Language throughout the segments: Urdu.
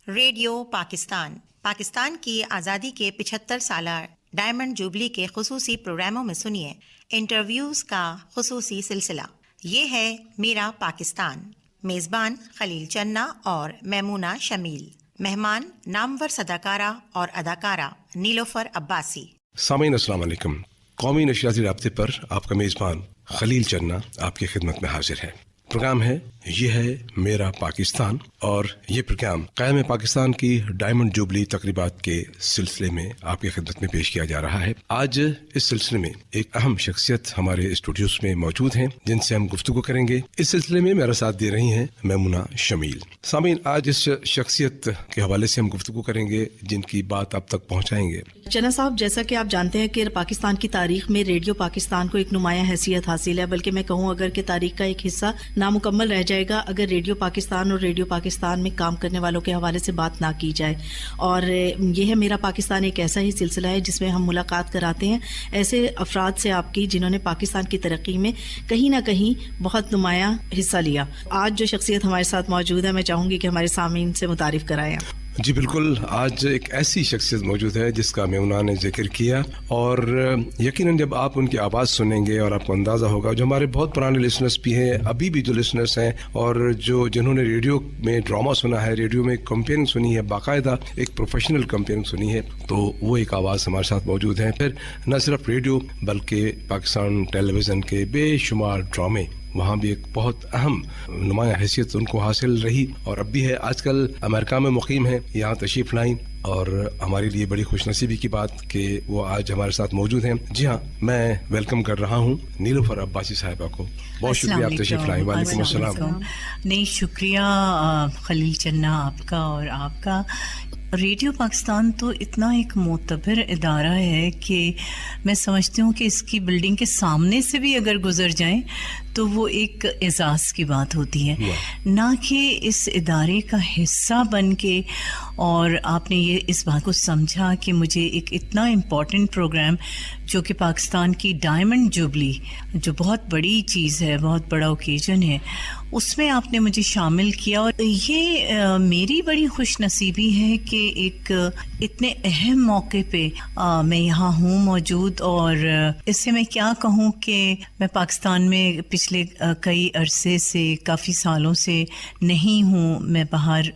ریڈیو پاکستان کی آزادی کے 75 سالہ ڈائمنڈ جوبلی کے خصوصی پروگراموں میں سنیے انٹرویوز کا خصوصی سلسلہ. یہ ہے میرا پاکستان. میزبان خلیل چنا اور میمونہ شمیل. مہمان نامور صداکارہ اور اداکارہ نیلوفر عباسی. سامعین السلام علیکم. قومی نشریاتی رابطے پر آپ کا میزبان خلیل چنا آپ کی خدمت میں حاضر ہے. پروگرام ہے یہ ہے میرا پاکستان، اور یہ پروگرام قیام پاکستان کی ڈائمنڈ جوبلی تقریبات کے سلسلے میں آپ کی خدمت میں پیش کیا جا رہا ہے. آج اس سلسلے میں ایک اہم شخصیت ہمارے اسٹوڈیوز میں موجود ہیں جن سے ہم گفتگو کریں گے. اس سلسلے میں میرا ساتھ دے رہی ہیں میمونہ شمیل. سامعین، آج اس شخصیت کے حوالے سے ہم گفتگو کریں گے جن کی بات آپ تک پہنچائیں گے. چنا صاحب، جیسا کہ آپ جانتے ہیں کہ پاکستان کی تاریخ میں ریڈیو پاکستان کو ایک نمایاں حیثیت حاصل ہے، بلکہ میں کہوں اگر کہ تاریخ کا ایک حصہ نامکمل رہ جائے گا اگر ریڈیو پاکستان اور ریڈیو پاکستان میں کام کرنے والوں کے حوالے سے بات نہ کی جائے. اور یہ ہے میرا پاکستان ایک ایسا ہی سلسلہ ہے جس میں ہم ملاقات کراتے ہیں ایسے افراد سے آپ کی جنہوں نے پاکستان کی ترقی میں کہیں نہ کہیں بہت نمایاں حصہ لیا. آج جو شخصیت ہمارے ساتھ موجود ہے، میں چاہوں گی کہ ہمارے سامعین سے متعارف کرائیں. جی بالکل، آج ایک ایسی شخصیت موجود ہے جس کا میمونہ نے ذکر کیا، اور یقیناً جب آپ ان کی آواز سنیں گے اور آپ کو اندازہ ہوگا، جو ہمارے بہت پرانے لسنرز بھی ہیں، ابھی بھی جو لسنرز ہیں، اور جنہوں نے ریڈیو میں ڈرامہ سنا ہے، ریڈیو میں کمپیئرنگ سنی ہے، باقاعدہ ایک پروفیشنل کمپیئرنگ سنی ہے، تو وہ ایک آواز ہمارے ساتھ موجود ہیں. پھر نہ صرف ریڈیو بلکہ پاکستان ٹیلی ویژن کے بے شمار ڈرامے، وہاں بھی ایک بہت اہم نمایاں حیثیت ان کو حاصل رہی، اور اب بھی ہے. آج کل امریکہ میں مقیم ہیں، یہاں تشریف لائیں، اور ہمارے لیے بڑی خوش نصیبی کی بات کہ وہ آج ہمارے ساتھ موجود ہیں. جی ہاں، میں ویلکم کر رہا ہوں نیلوفر عباسی صاحبہ کو. بہت شکریہ آپ تشریف لائیں. وعلیکم السلام. نہیں، شکریہ خلیل چنا آپ کا اور آپ کا. ریڈیو پاکستان تو اتنا ایک معتبر ادارہ ہے کہ میں سمجھتی ہوں کہ اس کی بلڈنگ کے سامنے سے بھی اگر گزر جائیں تو وہ ایک اعزاز کی بات ہوتی ہے، نہ کہ اس ادارے کا حصہ بن کے. اور آپ نے یہ اس بات کو سمجھا کہ مجھے ایک اتنا امپورٹنٹ پروگرام جو کہ پاکستان کی ڈائمنڈ جوبلی، جو بہت بڑی چیز ہے، بہت بڑا اوکیزن ہے، اس میں آپ نے مجھے شامل کیا. اور یہ میری بڑی خوش نصیبی ہے کہ ایک اتنے اہم موقع پہ میں یہاں ہوں موجود. اور اس سے میں کیا کہوں کہ میں پاکستان میں پچھلے کئی عرصے سے، کافی سالوں سے نہیں ہوں، میں باہر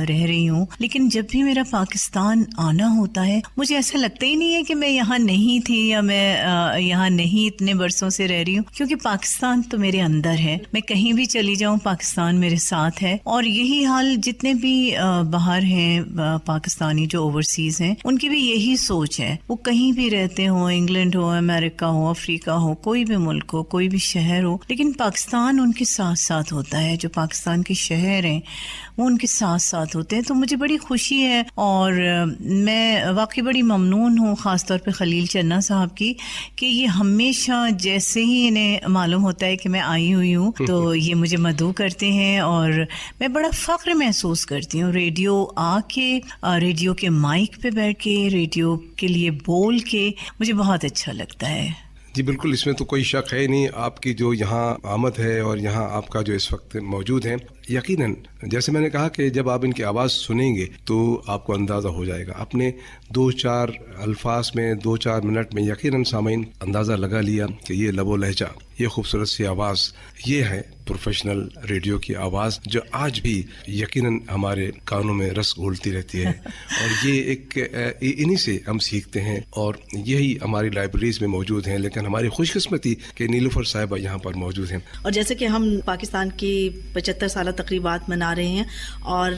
رہ رہی ہوں، لیکن جب بھی میرا پاکستان آنا ہوتا ہے مجھے ایسا لگتا ہی نہیں ہے کہ میں یہاں نہیں تھی یا میں یہاں نہیں اتنے برسوں سے رہ رہی ہوں، کیونکہ پاکستان تو میرے اندر ہے. میں کہیں بھی چلی جاؤں پاکستان میرے ساتھ ہے. اور یہی حال جتنے بھی باہر ہیں پاکستانی جو اوورسیز ہیں، ان کی بھی یہی سوچ ہے. وہ کہیں بھی رہتے ہوں، انگلینڈ ہو، امریکہ ہو، افریقہ ہو، کوئی بھی ملک ہو، کوئی بھی شہر ہو، لیکن پاکستان ان کے ساتھ ساتھ ہوتا ہے. جو پاکستان کے شہر ہیں وہ ان کے ساتھ ساتھ ہوتے ہیں. تو مجھے بڑی خوشی ہے، اور میں واقعی بڑی ممنون ہوں خاص طور پہ خلیل چنا صاحب کی کہ یہ ہمیشہ جیسے ہی انہیں معلوم ہوتا ہے کہ میں آئی ہوئی ہوں تو یہ مجھے مدعو کرتے ہیں. اور میں بڑا فخر محسوس کرتی ہوں ریڈیو آ کے، ریڈیو کے مائک پہ بیٹھ کے، ریڈیو کے لیے بول کے، مجھے بہت اچھا لگتا ہے. جی بالکل، اس میں تو کوئی شک ہے نہیں. آپ کی جو یہاں آمد ہے اور یہاں آپ کا جو اس وقت موجود ہیں، یقیناً جیسے میں نے کہا کہ جب آپ ان کی آواز سنیں گے تو آپ کو اندازہ ہو جائے گا. اپنے 2-4 الفاظ میں، 2-4 منٹ میں یقیناً سامعین اندازہ لگا لیا کہ یہ لب و لہجہ، یہ خوبصورت سی آواز، یہ ہے پروفیشنل ریڈیو کی آواز جو آج بھی یقیناً ہمارے کانوں میں رس گھولتی رہتی ہے. اور یہ ایک انہی سے ہم سیکھتے ہیں، اور یہی ہماری لائبریریز میں موجود ہیں. لیکن ہماری خوش قسمتی کہ نیلوفر صاحبہ یہاں پر موجود ہیں. اور جیسے کہ ہم پاکستان کی 75 سالہ تقریبات منا رہے ہیں، اور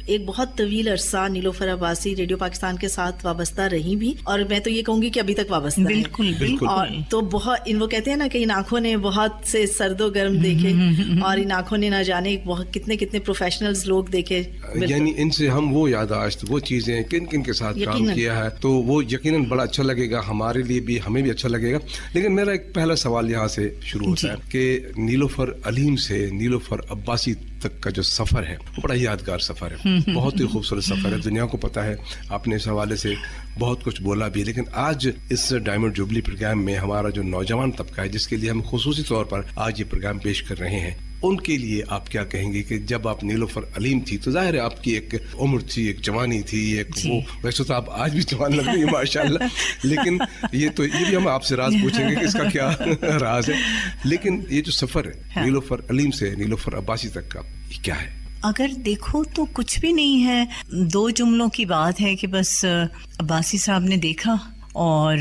ایک بہت طویل عرصہ نیلوفر عباسی ریڈیو پاکستان کے ساتھ وابستہ رہی بھی، اور میں تو یہ کہوں گی کہ ابھی تک وابستہ ہیں. بالکل. اور تو بہت وہ کہتے ہیں نا کہ ان آنکھوں نے بہت سے سرد و گرم دیکھے، اور ان آنکھوں نے نہ جانے بہت کتنے پروفیشنلز لوگ دیکھے. یعنی ان سے ہم وہ یاداشت، وہ چیزیں کن کے ساتھ کام کیا ہے، تو وہ یقیناً بڑا اچھا لگے گا ہمارے لیے بھی، ہمیں بھی اچھا لگے گا. لیکن میرا ایک پہلا سوال یہاں سے شروع ہوتا ہے کہ نیلوفر علیم سے نیلوفر عباسی تک کا جو سفر ہے وہ بڑا یادگار سفر ہے، بہت ہی خوبصورت سفر ہے. دنیا کو پتہ ہے، آپ نے اس حوالے سے بہت کچھ بولا بھی. لیکن آج اس ڈائمنڈ جوبلی پروگرام میں ہمارا جو نوجوان طبقہ ہے، جس کے لیے ہم خصوصی طور پر آج یہ پروگرام پیش کر رہے ہیں، ان کے لیے آپ کیا کہیں گے کہ جب آپ نیلوفر علیم تھی تو ظاہر ہے آپ کی ایک عمر تھی, ایک جوانی تھی, ایک وہ ویسے تو آپ آج بھی جوان لگ رہی ہیں ماشاءاللہ, لیکن یہ بھی ہم آپ سے راز پوچھیں گے کہ اس کا کیا راز ہے, لیکن یہ جو سفر ہے نیلوفر علیم سے نیلوفر عباسی تک کا, یہ کیا ہے؟ اگر دیکھو تو کچھ بھی نہیں ہے, 2 جملوں کی بات ہے کہ بس عباسی صاحب نے دیکھا اور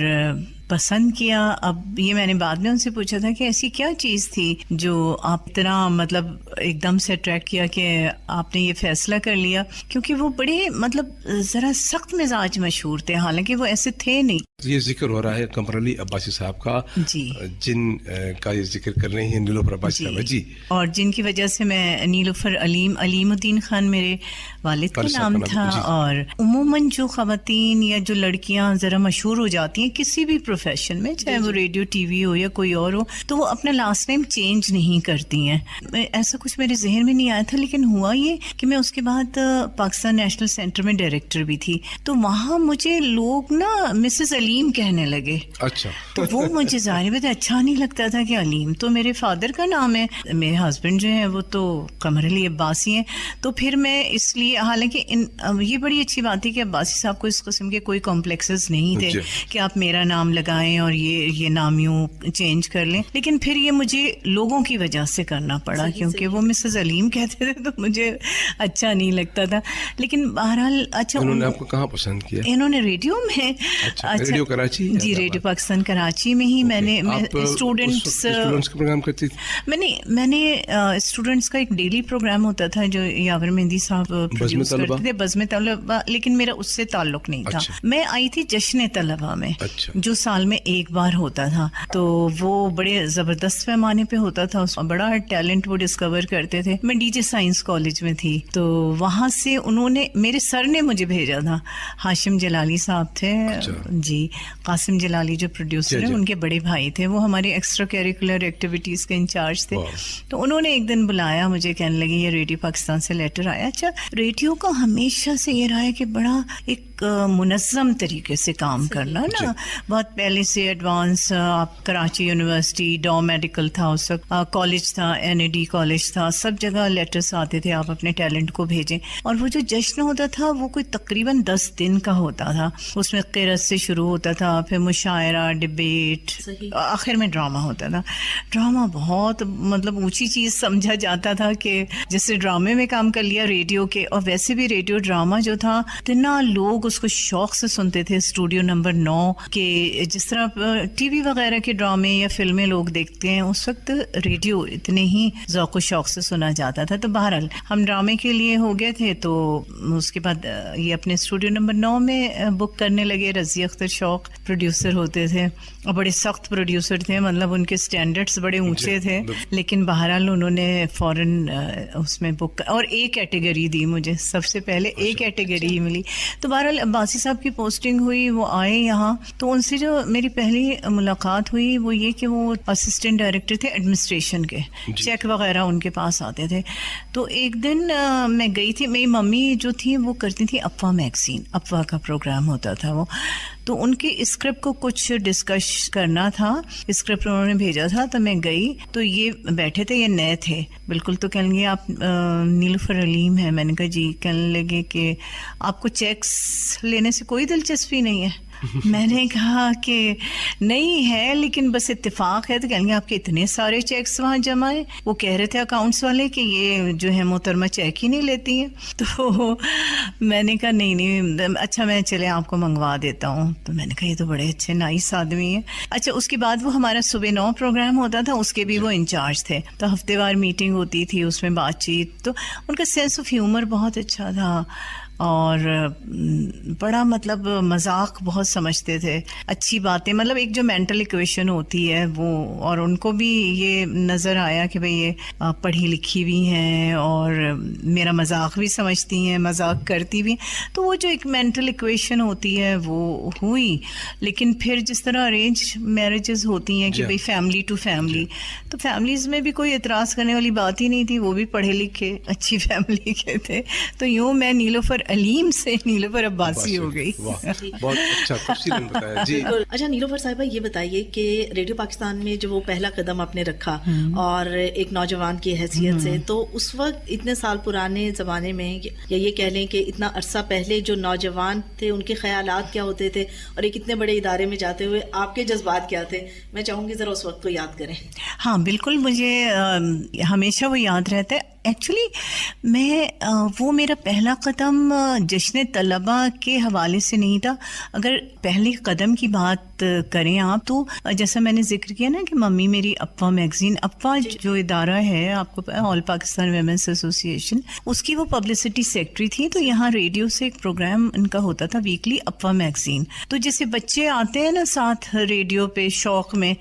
پسند کیا. اب یہ میں نے بعد میں ان سے پوچھا تھا کہ ایسی کیا چیز تھی جو آپ اتنا مطلب ایک دم سے اٹریکٹ کیا کہ آپ نے یہ فیصلہ کر لیا, کیونکہ وہ بڑے مطلب ذرا سخت مزاج مشہور تھے, حالانکہ وہ ایسے تھے نہیں. یہ ذکر ہو رہا ہے قمر علی عباسی صاحب کا, جی, جن کا یہ ذکر کر رہی ہیں نیلوفر عباسی صاحب, جی, اور جن کی وجہ سے میں نیلوفر علیم الدین خان میرے والد کا نام تھا. اور عموماً جو خواتین یا جو لڑکیاں ذرا مشہور ہو جاتی ہیں کسی بھی پروفیشن میں, چاہے وہ ریڈیو ٹی وی ہو یا کوئی اور ہو, تو وہ اپنا لاسٹ نیم چینج نہیں کرتی ہیں. ایسا کچھ میرے ذہن میں نہیں آیا تھا, لیکن ہوا یہ کہ میں اس کے بعد پاکستان نیشنل سینٹر میں ڈائریکٹر بھی تھی, تو وہاں مجھے لوگ نا مسز علیم کہنے لگے. اچھا, تو وہ مجھے ظاہر بات اچھا نہیں لگتا تھا کہ علیم تو میرے فادر کا نام ہے, میرے ہسبینڈ جو ہیں وہ تو قمر علی عباسی ہیں. تو پھر میں اس لیے, حالانکہ یہ بڑی اچھی بات ہے کہ عباسی صاحب کو اس قسم کے کوئی کمپلیکسز نہیں تھے کہ آپ میرا نام لگائیں اور یہ نام یوں چینج کر لیں, لیکن پھر یہ مجھے لوگوں کی وجہ سے کرنا پڑا کیونکہ وہ مسز علیم کہتے تھے تو مجھے اچھا نہیں لگتا تھا. لیکن بہرحال اچھا, انہوں نے آپ کو کہاں پسند کیا؟ انہوں نے ریڈیو میں. ریڈیو کراچی؟ جی, ریڈیو پاکستان کراچی میں ہی. میں نے اسٹوڈنٹس کا پروگرام کرتی تھی. میں نے اسٹوڈنٹس کا ایک ڈیلی پروگرام ہوتا تھا جو یاور مہندی صاحب پروڈیوس کرتے تھے, بزم طلبہ, لیکن میرا اس سے تعلق نہیں تھا. میں آئی تھی جشن طلبہ میں, جو سال میں ایک بار ہوتا تھا, تو وہ بڑے زبردست پیمانے پہ ہوتا تھا, اس میں بڑا ٹیلنٹ وہ ڈسکور کرتے تھے. میں ڈی جے سائنس کالج میں تھی, تو وہاں سے انہوں نے, میرے سر نے مجھے بھیجا تھا. ہاشم جلالی صاحب تھے, جی, قاسم جلالی جو پروڈیوسر ہیں ان کے بڑے بھائی تھے, وہ ہمارے ایکسٹرا کیریکولر ایکٹیویٹیز کے انچارج تھے. تو انہوں نے ایک دن بلایا مجھے, کہنے لگے یہ ریڈیو پاکستان سے لیٹر آیا. اچھا, ریڈیو کا ہمیشہ سے یہ رہا ہے کہ بڑا ایک منظم طریقے سے کام کرنا نا, بہت پہلے سے ایڈوانس. آپ کراچی یونیورسٹی, ڈا میڈیکل تھا اس وقت, کالج تھا, NAD کالج تھا, سب جگہ لیٹرز آتے تھے آپ اپنے ٹیلنٹ کو بھیجیں. اور وہ جو جشن ہوتا تھا وہ کوئی تقریباً 10 دن کا ہوتا تھا. اس میں قرأت سے شروع ہوتا تھا, پھر مشاعرہ, ڈبیٹ, آخر میں ڈرامہ ہوتا تھا. ڈرامہ بہت مطلب اونچی چیز سمجھا جاتا تھا کہ جیسے ڈرامے میں کام کر لیا ریڈیو کے, اور ویسے بھی ریڈیو ڈرامہ جو تھا اتنا لوگ اس کو شوق سے سنتے تھے. اسٹوڈیو نمبر 9 کے جس طرح ٹی وی وغیرہ کے ڈرامے یا فلمیں لوگ دیکھتے ہیں, اس وقت ریڈیو اتنے ہی ذوق و شوق سے سنا جاتا تھا. تو بہرحال ہم ڈرامے کے لیے ہو گئے تھے, تو اس کے بعد یہ اپنے اسٹوڈیو نمبر 9 میں بک کرنے لگے. رضی اختر شوق پروڈیوسر ہوتے تھے, اور بڑے سخت پروڈیوسر تھے, مطلب ان کے سٹینڈرڈز بڑے اونچے تھے, لیکن بہرحال انہوں نے فوراً اس میں بک, اور ایک کیٹیگری دی مجھے, سب سے پہلے ایک کیٹیگری ہی ملی. تو بہرحال عباسی صاحب کی پوسٹنگ ہوئی, وہ آئے یہاں, تو ان سے جو میری پہلی ملاقات ہوئی وہ یہ کہ وہ اسسٹنٹ ڈائریکٹر تھے ایڈمنسٹریشن کے, چیک وغیرہ ان کے پاس آتے تھے. تو ایک دن میں گئی تھی, میری ممی جو تھی وہ کرتی تھی افواہ میگزین, افواہ کا پروگرام ہوتا تھا وہ, تو ان کی اسکرپٹ کو کچھ ڈسکش کرنا تھا, اسکرپٹ انہوں نے بھیجا تھا. تو میں گئی تو یہ بیٹھے تھے, یہ نئے تھے بالکل. تو کہنے لگے آپ نیلوفر علیم ہیں؟ میں نے کہا جی. کہنے لگے کہ آپ کو چیکس لینے سے کوئی دلچسپی نہیں ہے؟ میں نے کہا کہ نہیں ہے, لیکن بس اتفاق ہے. تو کہیں گے آپ کے اتنے سارے چیکس وہاں جمع ہیں. وہ کہہ رہے تھے اکاؤنٹس والے کہ یہ جو ہے محترمہ چیک ہی نہیں لیتی ہیں. تو میں نے کہا نہیں, اچھا میں چلے آپ کو منگوا دیتا ہوں. تو میں نے کہا یہ تو بڑے اچھے نائس آدمی ہیں. اچھا, اس کے بعد وہ ہمارا صبح 9 پروگرام ہوتا تھا, اس کے بھی وہ انچارج تھے. تو ہفتے وار میٹنگ ہوتی تھی, اس میں بات چیت. تو ان کا سینس آف ہیومر بہت اچھا تھا, اور بڑا مطلب مذاق بہت سمجھتے تھے, اچھی باتیں, مطلب ایک جو مینٹل ایکویشن ہوتی ہے وہ. اور ان کو بھی یہ نظر آیا کہ بھئی یہ پڑھی لکھی بھی ہیں اور میرا مذاق بھی سمجھتی ہیں, مذاق کرتی بھی. تو وہ جو ایک مینٹل ایکویشن ہوتی ہے وہ ہوئی. لیکن پھر جس طرح ارینج میرجز ہوتی ہیں کہ بھئی فیملی ٹو فیملی, تو فیملیز میں بھی کوئی اعتراض کرنے والی بات ہی نہیں تھی, وہ بھی پڑھے لکھے اچھی فیملی کے تھے. تو یوں میں نیلوفر علیم سے نیلوفر عباسی ہو گئی. بہت اچھا تفصیلاً بتایا. جی اچھا نیلوفر صاحبہ یہ بتائیے کہ ریڈیو پاکستان میں جو وہ پہلا قدم آپ نے رکھا اور ایک نوجوان کی حیثیت سے، تو اس وقت اتنے سال پرانے زمانے میں یا یہ کہہ لیں کہ اتنا عرصہ پہلے جو نوجوان تھے ان کے خیالات کیا ہوتے تھے، اور ایک اتنے بڑے ادارے میں جاتے ہوئے آپ کے جذبات کیا تھے؟ میں چاہوں گی ذرا اس وقت کو یاد کریں. ہاں بالکل، مجھے ہمیشہ وہ یاد رہتا ہے. ایکچولی میں وہ میرا پہلا قدم جشن طلبہ کے حوالے سے نہیں تھا. اگر پہلے قدم کی بات کریں آپ تو جیسا میں نے ذکر کیا نا کہ ممی میری افواہ میگزین، افواہ جو ادارہ ہے آپ کو آل پاکستان ویمنس ایسوسی ایشن، اس کی وہ پبلسٹی سیکرٹری تھی. تو یہاں ریڈیو سے ایک پروگرام ان کا ہوتا تھا ویکلی، افواہ میگزین. تو جیسے بچے آتے ہیں نا ساتھ ریڈیو پہ شوق میں،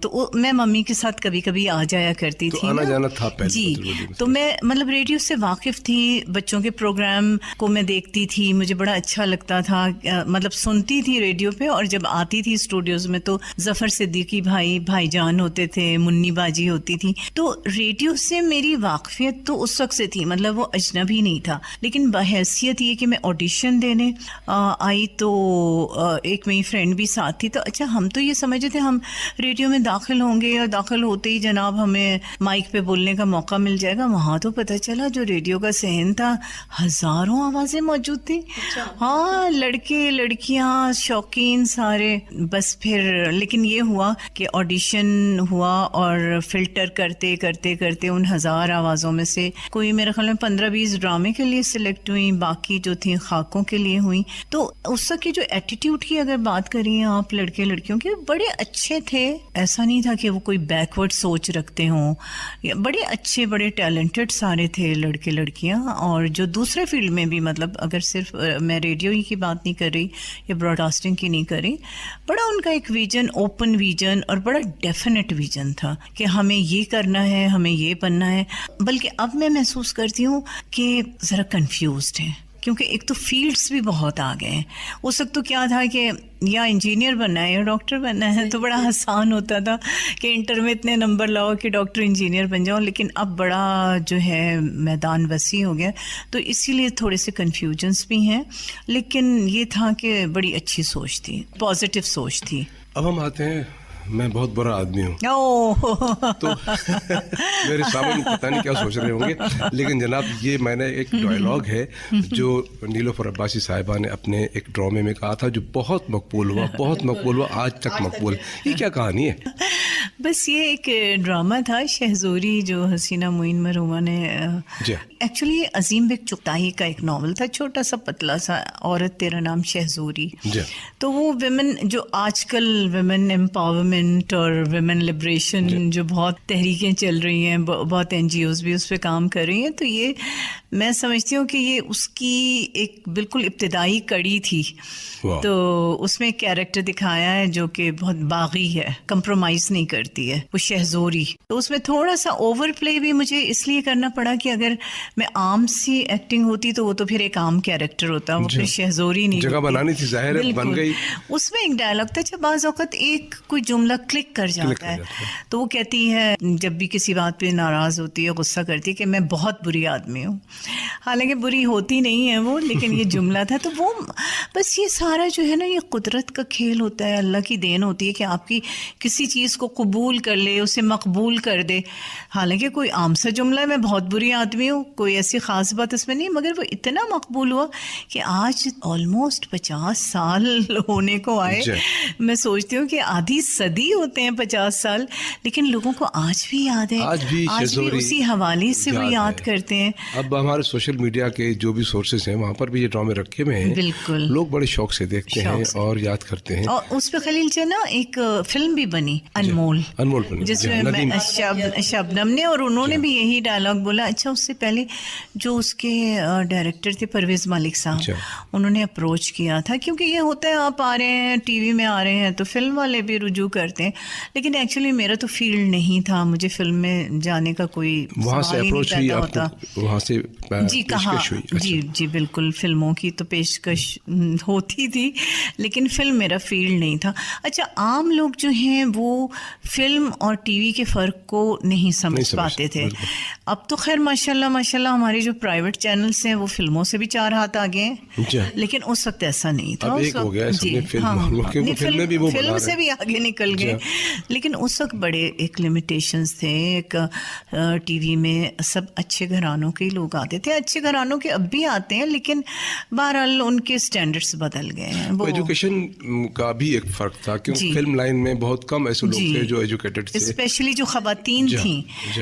تو میں ممی کے ساتھ کبھی کبھی آ جایا کرتی تھی. آنا جانا تھا پہلے. جی تو میں مطلب ریڈیو سے واقف تھی، بچوں کے پروگرام کو میں دیکھتی تھی، مجھے بڑا اچھا لگتا تھا. مطلب سنتی تھی ریڈیو پہ، اور جب آتی تھی اسٹوڈیوز میں تو ظفر صدیقی بھائی جان ہوتے تھے، منی باجی ہوتی تھی. تو ریڈیو سے میری واقفیت تو اس وقت سے تھی، مطلب وہ اجنبی نہیں تھا. لیکن بحیثیت یہ کہ میں آڈیشن دینے آئی تو ایک میری فرینڈ بھی ساتھ تھی. تو اچھا ہم تو یہ سمجھتے تھے ہم ریڈیو میں داخل ہوں گے، اور داخل ہوتے ہی جناب ہمیں مائک پہ بولنے کا موقع مل جائے گا. وہاں تو پتہ چلا جو ریڈیو کا صحن تھا، ہزاروں آوازیں موجود تھیں. ہاں لڑکے لڑکیاں شوقین سارے. بس پھر لیکن یہ ہوا کہ آڈیشن ہوا، اور فلٹر کرتے کرتے کرتے ان ہزار آوازوں میں سے کوئی میرے خیال میں 15-20 ڈرامے کے لیے سلیکٹ ہوئیں، باقی جو تھیں خاکوں کے لیے ہوئیں. تو اس وقت کی جو ایٹیٹیوڈ کی اگر بات کریں آپ لڑکے لڑکیوں کے، بڑے اچھے تھے. ایسا نہیں تھا کہ وہ کوئی بیکورڈ سوچ رکھتے ہوں، بڑے اچھے بڑے ٹیلنٹڈ سارے تھے لڑکے لڑکیاں. اور جو دوسرے فیلڈ میں بھی، مطلب اگر صرف میں ریڈیو ہی کی بات نہیں کر رہی یا براڈ کاسٹنگ کی نہیں کر رہی، بڑا ان کا ایک ویژن، اوپن ویژن اور بڑا ڈیفینٹ ویژن تھا کہ ہمیں یہ کرنا ہے، ہمیں یہ بننا ہے. بلکہ اب میں محسوس کرتی ہوں کہ ذرا کنفیوزڈ ہیں، کیونکہ ایک تو فیلڈس بھی بہت آ گئے ہیں. اس وقت تو کیا تھا کہ یا انجینئر بننا ہے یا ڈاکٹر بننا ہے، تو بڑا آسان ہوتا تھا کہ انٹر میں اتنے نمبر لاؤ کہ ڈاکٹر انجینئر بن جاؤ. لیکن اب بڑا جو ہے میدان وسیع ہو گیا، تو اسی لیے تھوڑے سے کنفیوژنس بھی ہیں. لیکن یہ تھا کہ بڑی اچھی سوچ تھی، پازیٹیو سوچ تھی. اب ہم آتے ہیں، میں بہت برا آدمی ہوں تو میرے سامنے پتہ نہیں کیا سوچ رہے ہوں گے، لیکن جناب یہ میں نے ایک ڈائلاگ ہے جو نیلوفر عباسی صاحبہ نے اپنے ایک ڈرامے میں کہا تھا، جو بہت مقبول ہوا، آج تک مقبول. یہ کیا کہانی ہے؟ بس یہ ایک ڈرامہ تھا شہزوری، جو حسینہ معین مرحومہ نے ایکچولی عظیم بیگ چغتائی کا ایک ناول تھا، چھوٹا سا پتلا سا، عورت تیرا نام شہزوری. تو وہ ویمن جو آج کل ویمن امپاورمنٹ اور ویمن لبریشن جو بہت تحریکیں چل رہی ہیں، بہت NGOs بھی اس پہ کام کر رہی ہیں، تو یہ میں سمجھتی ہوں کہ یہ اس کی ایک بالکل ابتدائی کڑی تھی. تو اس میں ایک کیریکٹر دکھایا ہے جو کہ بہت باغی ہے، کمپرومائز نہیں کرتی ہے، وہ شہزوری. تو اس میں تھوڑا سا اوور پلے بھی مجھے اس لیے کرنا پڑا کہ اگر میں عام سی ایکٹنگ ہوتی تو وہ تو پھر ایک عام کیریکٹر ہوتا، وہ پھر شہزوری نہیں، جگہ بنانی تھی، ظاہر ہے بن گئی. اس میں ایک ڈائلاگ تھا، جب بعض اوقات ایک کوئی جملہ کلک کر جاتا ہے تو وہ کہتی ہے، جب بھی کسی بات پہ ناراض ہوتی ہے، غصہ کرتی ہے کہ میں بہت بری آدمی ہوں. حالانکہ بری ہوتی نہیں ہے وہ، لیکن یہ جملہ تھا. تو وہ بس یہ سارا جو ہے نا، یہ قدرت کا کھیل ہوتا ہے، اللہ کی دین ہوتی ہے کہ آپ کی کسی چیز کو قبول کر لے، اسے مقبول کر دے. حالانکہ کوئی عام سا جملہ ہے، میں بہت بری آدمی ہوں، کوئی ایسی خاص بات اس میں نہیں، مگر وہ اتنا مقبول ہوا کہ آج آلموسٹ 50 سال ہونے کو آئے. میں سوچتی ہوں کہ آدھی صدی ہوتے ہیں 50 سال، لیکن لوگوں کو آج بھی یاد ہے، آج بھی اسی حوالے سے وہ یاد کرتے ہیں. اب ہمارے سوشل میڈیا کے جو بھی سورسز ہیں وہاں پر بھی یہ ڈرامے رکھے ہوئے ہیں، بالکل لوگ بڑے شوق سے دیکھتے ہیں اور یاد کرتے ہیں. اور اس پہ خلیل چنا ایک فلم بھی بنی، انمول بنی، جس میں شبنم نے، اور انہوں نے بھی یہی ڈائلاگ بولا. اچھا اس سے پہلے جو اس کے ڈائریکٹر تھے پرویز مالک صاحب، انہوں نے اپروچ کیا تھا، کیونکہ یہ ہوتا ہے آپ آ رہے ہیں ٹی وی میں آ رہے ہیں تو فلم والے بھی رجوع کرتے ہیں. لیکن ایکچولی میرا تو فیلڈ نہیں تھا، مجھے فلم میں جانے کا کوئی وہاں سے اپروچ ہوئی، وہاں سے جی کہاں جی جی بالکل فلموں کی تو پیشکش ہوتی تھی لیکن فلم میرا فیلڈ نہیں تھا. اچھا عام لوگ جو ہیں وہ فلم اور ٹی وی کے فرق کو نہیں سمجھ پاتے تھے. اب تو خیر ماشاء اللہ ہمارے جو پرائیویٹ چینلز ہیں وہ فلموں سے بھی 4 ہاتھ آگے ہیں لیکن اس وقت ایسا نہیں تھا. فلم سے بھی آگے نکل گئے لیکن اس وقت بڑے ایک لمیٹیشنز تھے. ایک ٹی وی میں سب اچھے گھرانوں کے لوگ آتے تھے, اچھے گھرانوں کے اب بھی آتے ہیں لیکن بہرحال ان کے سٹینڈرڈس بدل گئے ہیں. وہ ایجوکیشن کا بھی ایک فرق تھا کیونکہ فلم لائن میں بہت کم ایسے لوگ تھے جو ایجوکیٹڈ تھے, اسپیشلی جو خواتین تھیں.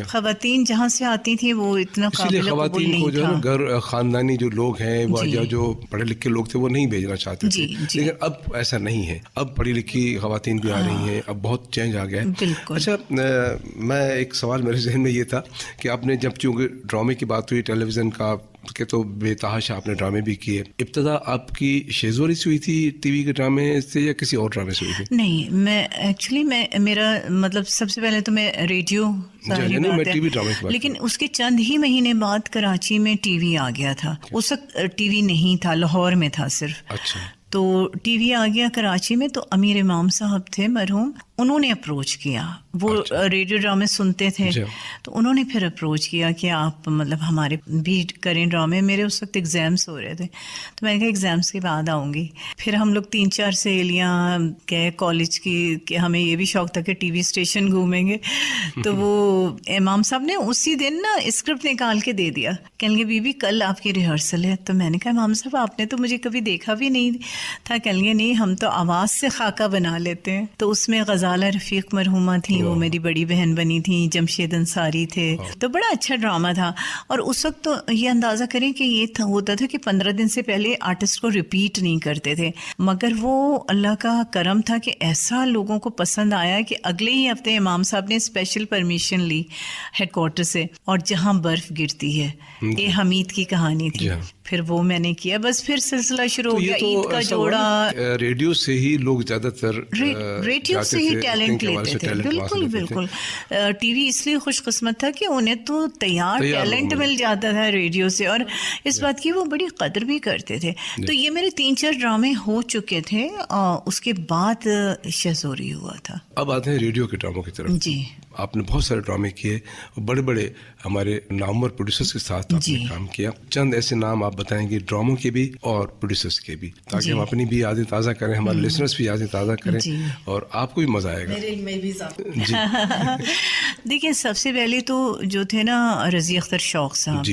خواتین جہاں سے آتی تھیں وہ اتنا قابل قبول نہیں تھا. گھر خاندانی جو لوگ ہیں یا جو پڑھے لکھے لوگ تھے وہ نہیں بھیجنا چاہتے تھے لیکن اب ایسا نہیں ہے. اب پڑھی لکھی خواتین بھی آ رہی ہیں, اب بہت چینج آ گیا ہے. اچھا میں ایک سوال میرے ذہن میں یہ تھا کہ آپ نے جب چونکہ ڈرامے کی بات ہوئی ٹیلی ویژن کا کہ تو بے تحاشا آپ نے ڈرامے بھی کیے, ابتدا آپ کی شیزوری سے ہوئی تھی ٹی وی کے ڈرامے سے یا کسی اور ڈرامے سے ہوئی تھی؟ نہیں میں ایکچولی میرا مطلب سب سے پہلے تو میں ریڈیو لیکن اس کے چند ہی مہینے بعد کراچی میں ٹی وی آ گیا تھا. اس وقت ٹی وی نہیں تھا, لاہور میں تھا صرف. اچھا تو ٹی وی آ گیا کراچی میں تو امیر امام صاحب تھے مرحوم, انہوں نے اپروچ کیا. وہ ریڈیو ڈرامے سنتے تھے تو انہوں نے پھر اپروچ کیا کہ آپ مطلب ہمارے بھی کریں ڈرامے. میرے اس وقت ایگزامس ہو رہے تھے تو میں نے کہا ایگزامس کے بعد آؤں گی. پھر ہم لوگ 3-4 سہیلیاں گئے کالج کی کہ ہمیں یہ بھی شوق تھا کہ ٹی وی اسٹیشن گھومیں گے. تو وہ امام صاحب نے اسی دن نا اسکرپٹ نکال کے دے دیا, کہیں گے بی بی کل آپ کی ریہرسل ہے. تو میں نے کہا امام صاحب آپ نے تو مجھے کبھی دیکھا بھی نہیں تھا. کہیں گے نہیں ہم تو آواز سے خاکہ بنا لیتے ہیں. تو اس میں غزالہ رفیق مرحومہ تھیں, وہ میری بڑی بہن بنی تھیں, جمشید انصاری تھے. تو بڑا اچھا ڈرامہ تھا. اور اس وقت تو یہ اندازہ کریں کہ یہ ہوتا تھا کہ 15 دن سے پہلے آرٹسٹ کو ریپیٹ نہیں کرتے تھے, مگر وہ اللہ کا کرم تھا کہ ایسا لوگوں کو پسند آیا کہ اگلے ہی ہفتے امام صاحب نے اسپیشل پرمیشن لی ہیڈ کوارٹر سے, اور جہاں برف گرتی ہے یہ حمید کی کہانی تھی. پھر وہ میں نے کیا, بس پھر سلسلہ شروع ہو گیا. عید کا جوڑا ریڈیو سے ہی لوگ زیادہ تر ریڈیو سے ہی ٹیلنٹ لیتے تھے. بالکل ٹی وی اس لیے خوش قسمت تھا کہ انہیں تو تیار ٹیلنٹ مل جاتا تھا ریڈیو سے, اور اس بات کی وہ بڑی قدر بھی کرتے تھے. تو یہ میرے 3-4 ڈرامے ہو چکے تھے, اس کے بعد شہزوری ہوا تھا. اب آتے ہیں ریڈیو کے ڈراموں کی طرف. جی آپ نے بہت سارے ڈرامے کیے, بڑے بڑے ہمارے نامور پروڈیوسرز کے ساتھ آپ نے کام کیا. چند ایسے نام آپ بتائیں گے ڈراموں کے بھی اور پروڈیوسرز کے بھی, تاکہ ہم اپنی بھی یادیں تازہ کریں, ہمارے لسنرز بھی یادیں تازہ کریں اور آپ کو بھی مزہ آئے گا. دیکھیں سب سے پہلے تو جو تھے نا رضی اختر شوق صاحب,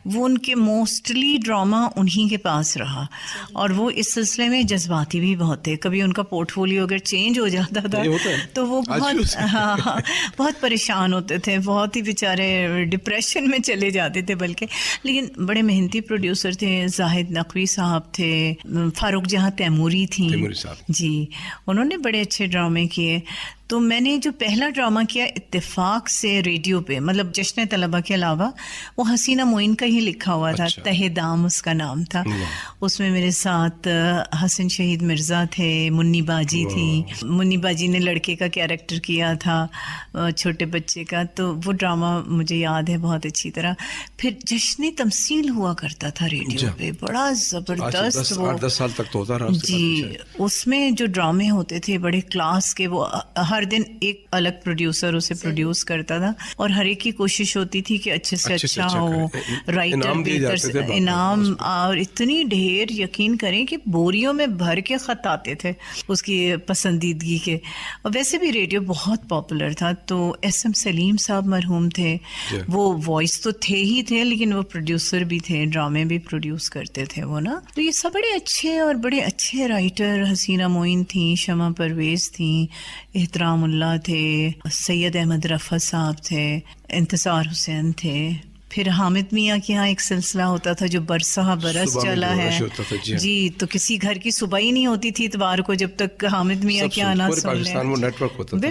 وہ ان کے موسٹلی ڈرامہ انہی کے پاس رہا, اور وہ اس سلسلے میں جذباتی بھی بہت تھے. کبھی ان کا پورٹ فولیو اگر چینج ہو جاتا تھا تو وہ بہت پریشان ہوتے تھے, بہت ہی بیچارے ڈپریشن میں چلے جاتے تھے بلکہ. لیکن بڑے محنتی پروڈیوسر تھے. زاہد نقوی صاحب تھے, فاروق جہاں تیموری تھیں جی, انہوں نے بڑے اچھے ڈرامے کیے. تو میں نے جو پہلا ڈرامہ کیا اتفاق سے ریڈیو پہ, مطلب جشن طلبہ کے علاوہ, وہ حسینہ معین کا ہی لکھا ہوا تھا. تہ دام اس کا نام تھا. اس میں میرے ساتھ حسن شہید مرزا تھے, منی باجی تھیں. منی باجی نے لڑکے کا کیریکٹر کیا تھا, چھوٹے بچے کا. تو وہ ڈرامہ مجھے یاد ہے بہت اچھی طرح. پھر جشن تمثیل ہوا کرتا تھا ریڈیو پہ, بڑا زبردست. 8-10 سال تک تو ہوتا رہا جی. اس میں جو ڈرامے ہوتے تھے بڑے کلاس کے, وہ ہر دن ایک الگ پروڈیوسر اسے پروڈیوس کرتا تھا, اور ہر ایک کی کوشش ہوتی تھی کہ اچھے سے اچھا ہو, رائٹر بہتر انعام, اور اتنی ڈھیر یقین کریں کہ بوریوں میں بھر کے خط آتے تھے اس کی پسندیدگی کے. اور ویسے بھی ریڈیو بہت پاپولر تھا. تو ایس ایم سلیم صاحب مرحوم تھے, وہ وائس تو تھے ہی تھے لیکن وہ پروڈیوسر بھی تھے, ڈرامے بھی پروڈیوس کرتے تھے وہ نا. تو یہ سب بڑے اچھے اور بڑے اچھے رائٹر. حسینہ معین تھیں, شمع پرویز تھیں, احترام اللہ تھے, سید احمد رفعت صاحب تھے, انتصار حسین تھے. پھر حامد میاں کے یہاں ایک سلسلہ ہوتا تھا جو برسہ برس چلا ہے جی. تو کسی گھر کی صبح ہی نہیں ہوتی تھی اتوار کو جب تک حامد میاں کے آنا سن لیں. پاکستان وہ نیٹ ورک ہوتا تھا.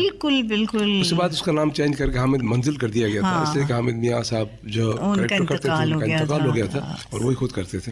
بالکل. اس کے بعد اس کا نام چینج کر کے حامد منزل کر دیا گیا تھا, اس لیے کہ حامد میاں صاحب جو ان کا انتقال ہو گیا تھا اور وہی خود کرتے تھے.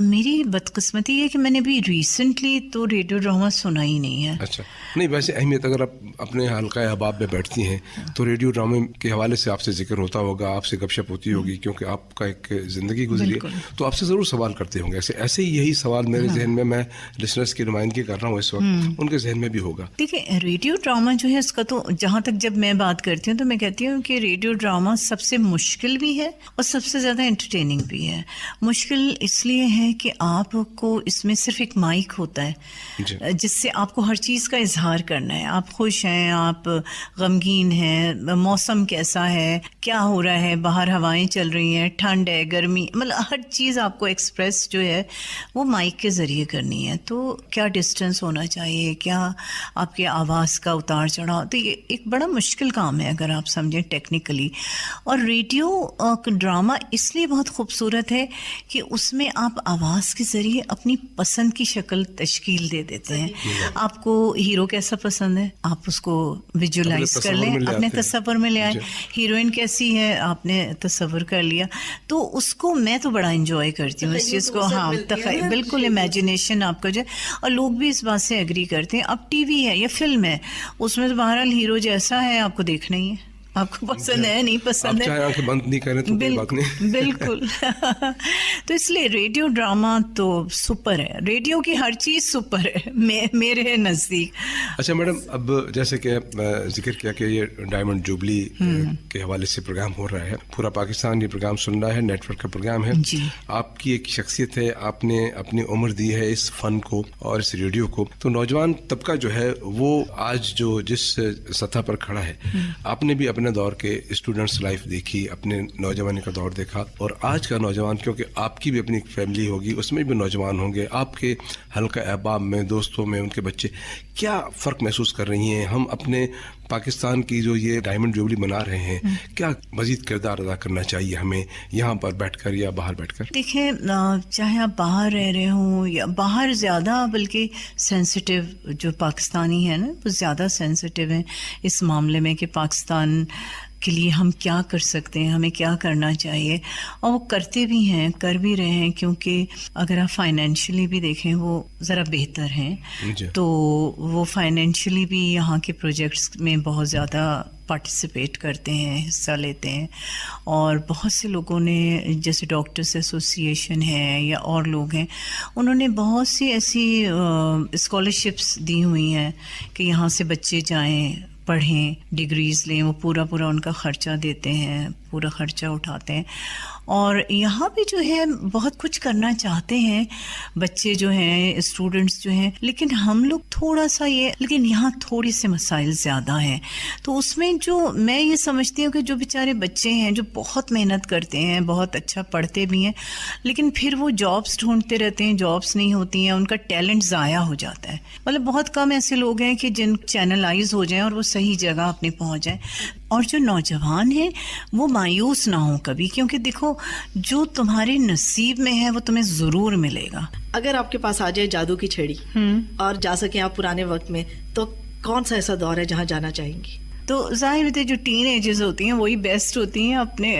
میری بدقسمتی ہے کہ میں نے ابھی ریسنٹلی تو ریڈیو ڈرامہ سنا ہی نہیں ہے. اچھا نہیں، ویسے اہمیت اگر آپ اپنے حلقہ احباب میں بیٹھتی ہیں تو ریڈیو ڈرامے کے حوالے سے آپ سے ذکر ہوتا ہوگا، آپ سے گپ شپ ہوتی ہوگی، کیونکہ آپ کا ایک زندگی گزری ہے تو آپ سے ضرور سوال کرتے ہوں گے. ایسے ہی یہی سوال میرے ذہن میں لسنرز کی نمائندگی کر رہا ہوں اس وقت، ان کے ذہن میں بھی ہوگا. دیکھیں ریڈیو ڈرامہ جو ہے اس کا تو جہاں تک جب میں بات کرتی ہوں تو میں کہتی ہوں کہ ریڈیو ڈرامہ سب سے مشکل بھی ہے اور سب سے زیادہ انٹرٹیننگ بھی ہے. مشکل اس لیے ہے کہ آپ کو اس میں صرف ایک مائک ہوتا ہے جس سے آپ کو ہر چیز کا اظہار کرنا ہے. آپ خوش ہیں، آپ غمگین ہیں، موسم کیسا ہے، کیا ہو رہا ہے، باہر ہوائیں چل رہی ہیں، ٹھنڈ ہے، گرمی، مطلب ہر چیز آپ کو ایکسپریس جو ہے وہ مائک کے ذریعے کرنی ہے. تو کیا ڈسٹینس ہونا چاہیے، کیا آپ کے آواز کا اتار چڑھاؤ، تو یہ ایک بڑا مشکل کام ہے اگر آپ سمجھیں ٹیکنیکلی. اور ریڈیو ڈرامہ اس لیے بہت خوبصورت ہے کہ اس میں آپ آواز کے ذریعے اپنی پسند کی شکل تشکیل دے دیتے ہیں. آپ کو ہیرو کیسا پسند ہے آپ اس کو ویژولائز کر لیں، اپنے تصور میں لے آئیں. ہیروئن کیسی ہے آپ نے تصور کر لیا، تو اس کو میں تو بڑا انجوائے کرتی ہوں اس چیز کو. ہاں بالکل امیجنیشن آپ کا جو ہے، اور لوگ بھی اس بات سے ایگری کرتے ہیں. اب ٹی وی ہے یا فلم ہے، اس میں تو بہرحال ہیرو جیسا ہے آپ کو دیکھنا ہی ہے، آپ کو پسند ہے نہیں پسند ہے، چاہے آنکھیں بند نہیں کریں تو کوئی بات نہیں. بالکل. تو اس لیے ریڈیو ڈرامہ تو سپر ہے، ریڈیو کی ہر چیز سپر ہے میرے نزدیک. اچھا میڈم، اب جیسے کہ ذکر کیا کہ یہ ڈائمنڈ جوبلی کے حوالے سے پروگرام ہو رہا ہے، پورا پاکستان یہ پروگرام سن رہا ہے، نیٹ ورک کا پروگرام ہے. آپ کی ایک شخصیت ہے، آپ نے اپنی عمر دی ہے اس فن کو اور اس ریڈیو کو، تو نوجوان طبقہ جو ہے وہ آج جو جس سطح پر کھڑا ہے، آپ نے بھی اپنے دور کے اسٹوڈنٹس لائف دیکھی، اپنے نوجوانی کا دور دیکھا، اور آج کا نوجوان، کیونکہ آپ کی بھی اپنی فیملی ہوگی، اس میں بھی نوجوان ہوں گے، آپ کے حلقہ احباب میں، دوستوں میں ان کے بچے کیا فرق محسوس کر رہی ہیں؟ ہم اپنے پاکستان کی جو یہ ڈائمنڈ جوبلی منا رہے ہیں، کیا مزید کردار ادا کرنا چاہیے ہمیں یہاں پر بیٹھ کر یا باہر بیٹھ کر؟ دیکھیں چاہے آپ باہر رہ رہے ہوں یا باہر، زیادہ بلکہ سینسٹیو جو پاکستانی ہیں نا وہ زیادہ سینسٹیو ہیں اس معاملے میں کہ پاکستان کے لیے ہم کیا کر سکتے ہیں، ہمیں کیا کرنا چاہیے. اور وہ کرتے بھی ہیں، کر بھی رہے ہیں، کیونکہ اگر آپ فائنینشلی بھی دیکھیں وہ ذرا بہتر ہیں. تو وہ فائنینشلی بھی یہاں کے پروجیکٹس میں بہت زیادہ پارٹیسپیٹ کرتے ہیں، حصہ لیتے ہیں. اور بہت سے لوگوں نے، جیسے ڈاکٹرس ایسوسیشن ہے یا اور لوگ ہیں، انہوں نے بہت سی ایسی اسکالرشپس دی ہوئی ہیں کہ یہاں سے بچے جائیں، پڑھیں، ڈگریز لیں. وہ پورا ان کا خرچہ دیتے ہیں، پورا خرچہ اٹھاتے ہیں. اور یہاں بھی جو ہے بہت کچھ کرنا چاہتے ہیں بچے جو ہیں، اسٹوڈنٹس جو ہیں، لیکن ہم لوگ تھوڑا سا لیکن یہاں تھوڑی سے مسائل زیادہ ہیں. تو اس میں جو میں یہ سمجھتی ہوں کہ جو بیچارے بچے ہیں جو بہت محنت کرتے ہیں، بہت اچھا پڑھتے بھی ہیں، لیکن پھر وہ جابس ڈھونڈتے رہتے ہیں، جابس نہیں ہوتی ہیں، ان کا ٹیلنٹ ضائع ہو جاتا ہے. مطلب بہت کم ایسے لوگ ہیں کہ جن چینلائز ہو جائیں اور وہ صحیح جگہ اپنی پہنچ جائیں. اور جو نوجوان ہیں وہ مایوس نہ ہوں کبھی، کیونکہ دیکھو جو تمہارے نصیب میں ہے وہ تمہیں ضرور ملے گا. اگر آپ کے پاس آ جائے جادو کی چھڑی اور جا سکیں آپ پرانے وقت میں، تو کون سا ایسا دور ہے جہاں جانا چاہیں گی؟ تو ظاہر ہوتے جو ٹین ایجز ہوتی ہیں وہی بیسٹ ہوتی ہیں اپنے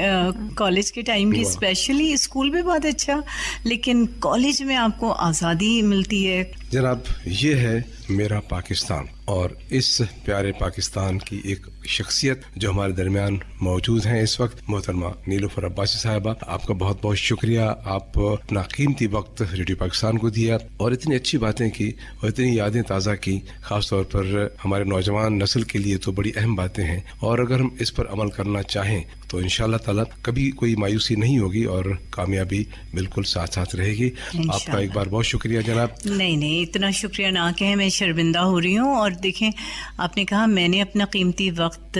کالج کے ٹائم کی. اسپیشلی اسکول بھی بہت اچھا، لیکن کالج میں آپ کو آزادی ملتی ہے. جناب، یہ ہے میرا پاکستان، اور اس پیارے پاکستان کی ایک شخصیت جو ہمارے درمیان موجود ہیں اس وقت، محترمہ نیلوفر عباسی صاحبہ. آپ کا بہت بہت شکریہ، آپ اپنا قیمتی وقت ریڈیو پاکستان کو دیا اور اتنی اچھی باتیں کی اور اتنی یادیں تازہ کی. خاص طور پر ہمارے نوجوان نسل کے لیے تو بڑی اہم باتیں ہیں، اور اگر ہم اس پر عمل کرنا چاہیں تو انشاءاللہ تعالیٰ کبھی کوئی مایوسی نہیں ہوگی اور کامیابی بالکل ساتھ رہے گی. آپ کا ایک بار بہت شکریہ جناب. نہیں اتنا شکریہ نہ کہیں، میں شرمندہ ہو رہی ہوں. اور دیکھیں، آپ نے کہا میں نے اپنا قیمتی وقت،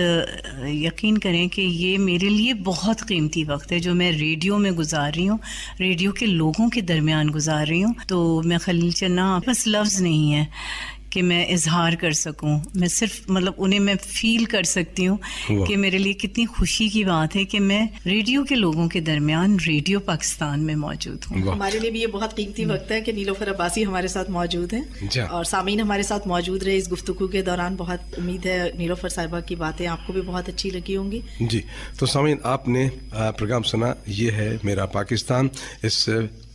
یقین کریں کہ یہ میرے لیے بہت قیمتی وقت ہے جو میں ریڈیو میں گزار رہی ہوں، ریڈیو کے لوگوں کے درمیان گزار رہی ہوں. تو میں خلیل چنا، بس لفظ نہیں ہے کہ میں اظہار کر سکوں. میں صرف انہیں میں فیل کر سکتی ہوں کہ میرے لیے کتنی خوشی کی بات ہے کہ میں ریڈیو کے لوگوں کے درمیان ریڈیو پاکستان میں موجود ہوں. ہمارے لیے بھی یہ بہت قیمتی وقت ہے کہ نیلوفر عباسی ہمارے ساتھ موجود ہیں اور سامعین ہمارے ساتھ موجود رہے اس گفتگو کے دوران. بہت امید ہے نیلوفر صاحبہ کی باتیں آپ کو بھی بہت اچھی لگی ہوں گی. جی، تو سامعین، آپ نے پروگرام سنا، یہ ہے میرا پاکستان. اس